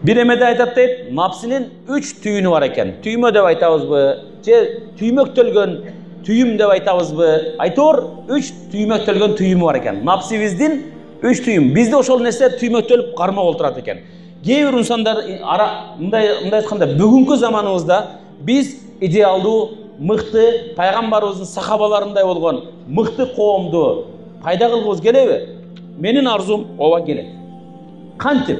Bir emede aytat deyt, napsinin 3 tüyünü var eken. Tüymö dep aytabызбы, же tüymöктөлgөн tüyüm dep aytabызбы? Айтор 3 tüymöktөлgön tüyümü var eken. Napsibиздин 3 tüyüm. Bizde ошол нерсе tüymöктөлүп кармак болуп турат экен. Кээ бир инсандар мындай айтканда бүгүнкү заманыбызда биз идеалдуу, мыкты, пайгамбарыбыздын сахабаларындай болгон мыкты коомду пайда кылгыбыз келеби? Менин арзум ооба келет. Кантип?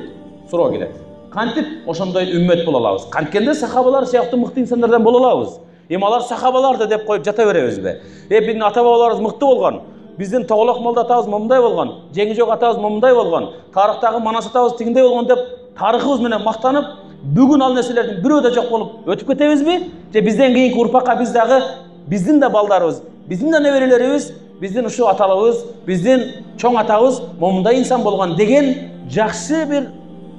Суроо келет. Кантип ошондой үммөт боло алабыз? Канткенде сахабалар сыяктуу мыкты инсандардан боло алабыз. Алар сахабаларды деп коюп жата беребизби? Биздин ата бабаларыбыз мыкты болгон. Биздин Тоголок молда атабыз момундай болгон, Жеңи жок атабыз момундай болгон, тарыхтагы Манас атабыз тигиндей болгон деп тарыхыбыз менен мактанып, бүгүн ал нерселердин бирөө да жок болуп өтүп кетебизби? Же бизден кийинки урпакка биз дагы биздин да балдарыбыз, биздин да неберелерибиз, биздин ушул аталыгыбыз, биздин чоң атабыз момундай инсан болгон деген жакшы бир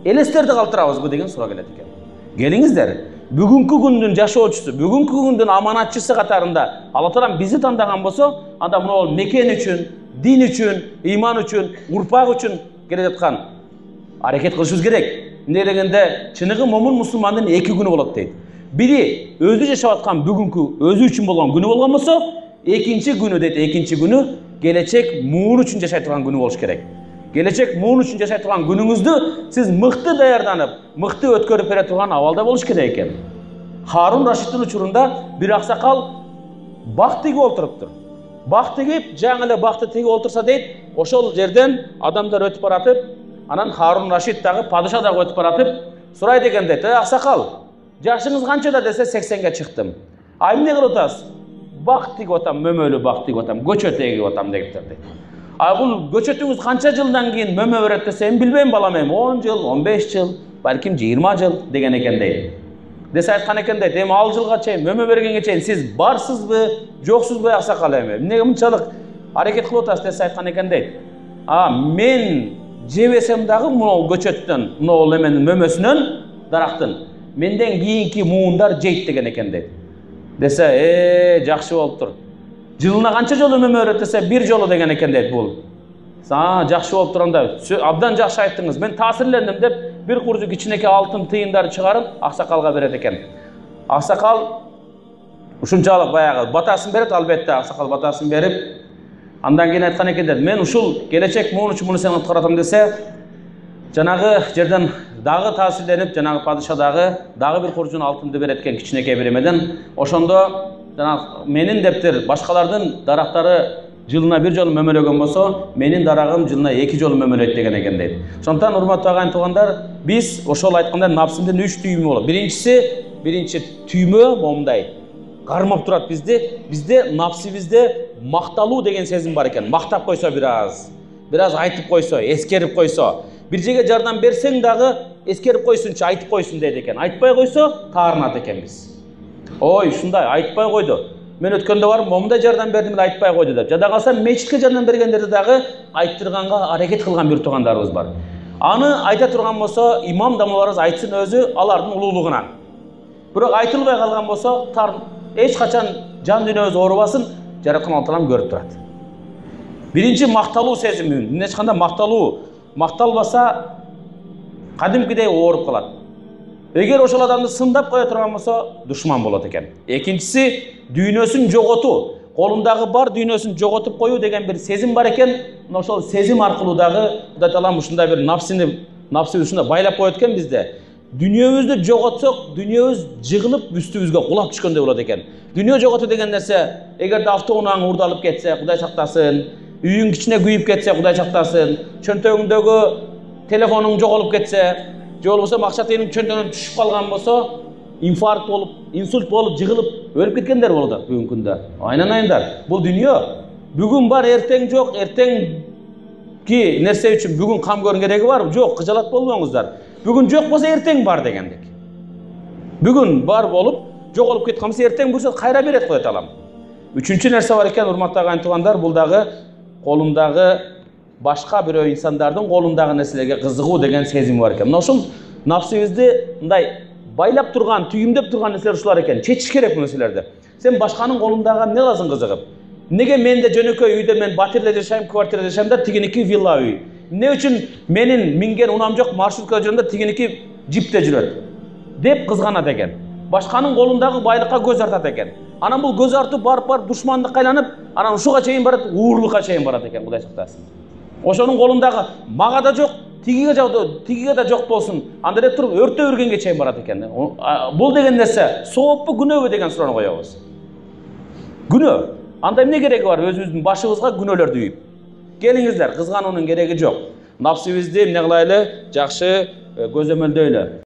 элестерди калтырабызбы деген суроо келет экен. Келиңиздер, бүгүнкү күндүн жашоочусу, бүгүнкү күндүн аманатчысы катарында Алла Таала бизди тандаган болсо, анда мына мекен үчүн, дин үчүн, ыйман үчүн, урпак үчүн келе жаткан аракет кылышыбыз керек. Эмне дегенде, чыныгы момун мусулмандын 2 күнү болот дейт. Бири өзү жашап аткан бүгүнкү өзү үчүн болгон күнү болгон болсо, экинчи күнү дейт, экинчи күнү келечек муун үчүн жашай турган күнү болуш керек. Келечек муун үчүн жашай турган күнүңүздү сиз мыкты даярданып, мыкты өткөрүп бере турган абалда болуш керек экен. Харун Рашидтин учурунда бир аксакал бак тигип олтуруптур. Бак тигип, жаңы эле бакты тигип олтурса дейт, ошол жерден адамдар өтүп баратып, анан Харун Рашид дагы, падыша дагы өтүп баратып, сурайт экен дейт, аксакал, жашыңыз канчада десе 80ге чыктым. А эмне кылып атасыз? Бак тигип атам, мөмөлүү бак тигип атам, көчөт эгип атам дептир дейт. А бул көчөтүңүз канча жылдан кийин мөмө берет десе, билбейм балам, 10 жыл, 15 жыл, балким 20 жыл деген экен дейт. Десе айткан экен дейт, ал жылга чейин, мөмө бергенге чейин сиз барсызбы, жоксузбу аксакал эми? Эмнеге мынчалык аракет кылып атасыз десе айткан экен дейт. Мен жебесем дагы мына көчөттөн, мына эменин мөмөсүнөн, дарактын, менден кийинки муундар жейт деген экен дейт. Десе, жакшы болуптур. Жылына канча жолу мөмө берет десе, 1 жолу деген экен дейт бул. Жакшы болуп турганда, абдан жакшы айттыңыз. Мен таасирлендим деп, бир куржу кичинекей алтын тыйындарды чыгарып, аксакалга берет экен. Аксакал ушунчалык баягы батасын берет, албетте аксакал батасын берип, андан кийин айткан экен дейт, мен ушул келечек муун үчүн муну сени аткаратам десе, жанагы жерден дагы таасирленип, жанагы падыша дагы бир куржун алтынды берет экен кичинекей бир эмеден. Ошондо менин дептир, башкалардын дарактары жылына 1 жолу мөмөлөгөн болсо, менин дарагым жылына 2 жолу мөмөлөйт деген экен дейт. Ошондон урматтуу агайын туугандар, биз ошол айткандай напсымдын 3 түйүмү болот. Биринчи түймө момундай кармап турат бизди. Бизде напсыбизде макталуу деген сезим бар экен. Мактап койсо бираз айтып койсо, эскерип койсо, бир жерге жардам берсең дагы эскерип койсунчу, айтып койсун дейт экен. Айтпай койсо таарынат экенбиз. Ой, ушундай айтпай койду. Мен өткөндө барып, момундай жардам бердим эле айтпай койду деп. Жада калса мечитке жардам бергендерди дагы айттырганга аракет кылган бир туугандарыбыз бар. Аны айта турган болсо, имам дамаларыбыз айтсын өзү алардын улуулугунан. Бирок айтылбай калган болсо, эч качан жан дүйнөбүз оорубасын, жараткан Алла Таалам көрүп турат. Биринчи макталуу сезими, эмне ачканда макталбаса кадимкидей ооруп калат. Эгер ошол адамды сындап кое турган болсо, душман болот экен. Экинчиси дүйнөсүн жоготуу, колундагы бар дүйнөсүн жоготуп коюу деген бир сезим бар экен. Ошол сезим аркылуу дагы Кудай Таалам ушундай бир напсыбызды ушундай байлап коет экен бизде. Дүйнөбүздү жоготсок, дүйнөбүз жыгылып үстүбүзгө кулап түшкөндөй болот экен. Дүйнө жоготуу деген нерсе, эгерде автоунааң урдалып кетсе, Кудай сактасын, үйүң кичине күйүп кетсе, Кудай сактасын, чөнтөгүңдөгү телефонуң жоголуп кетсе, же болбосо акча тыйынын чөнтөгүнөн түшүп калган болсо, инфаркт болуп, инсульт болуп, жыгылып өлүп кеткендер болот бүгүнкү күндө. Айнанайындар, бул дүйнө бүгүн бар, эртең жок, эртеңки нерсе үчүн бүгүн кам көрүн кереги бар? Жок, кыжалат болбоңуздар. Бүгүн жок болсо эртең бар дегендик. Бүгүн бар болуп, жоголуп кеткен болсо эртең бурса кайра берет Кудай Таалам. Үчүнчү нерсе бар экен, урматтуу агайын туугандар, бул дагы колундагы башка бирөө инсандардын колундагы нерселерге кызыгуу деген сезим бар экен. Мына ушул напсыбызды мындай байлап турган, түйүмдөп турган нерселер ушулар экен. Чечиш керек бул нерселерди. Сен башканын колундагы эмне кыласың кызыгып? Неге менде жөнөкөй үйдө мен батирде жашайм, квартирада жашайм да тигиники вилла үй? Эмне үчүн менин минген унам жок маршрутка жүрөм да тигиники жипте жүрөт деп кызганат экен. Башканын колундагы байлыкка көз артат экен. Анан бул көз артып барып душмандыкка айланып, анан ушуга чейин барат, уурлукка чейин барат экен, Кудай сактасын. Ошонун колундагы мага да жок, тигиге да жок болсун, анда деп туруп өртөп үргенге чейин барат экен. Бул деген нерсе сооппу, күнөөбү деген суроону коебуз. Күнөө. Анда эмне кереги бар өзүбүздүн башыбызга күнөөлөрдү үйүп? Келиңиздер, кызгануунун кереги жок. Напсыбызды эмне кылайлы? Жакшы көзөмөлдөйлү.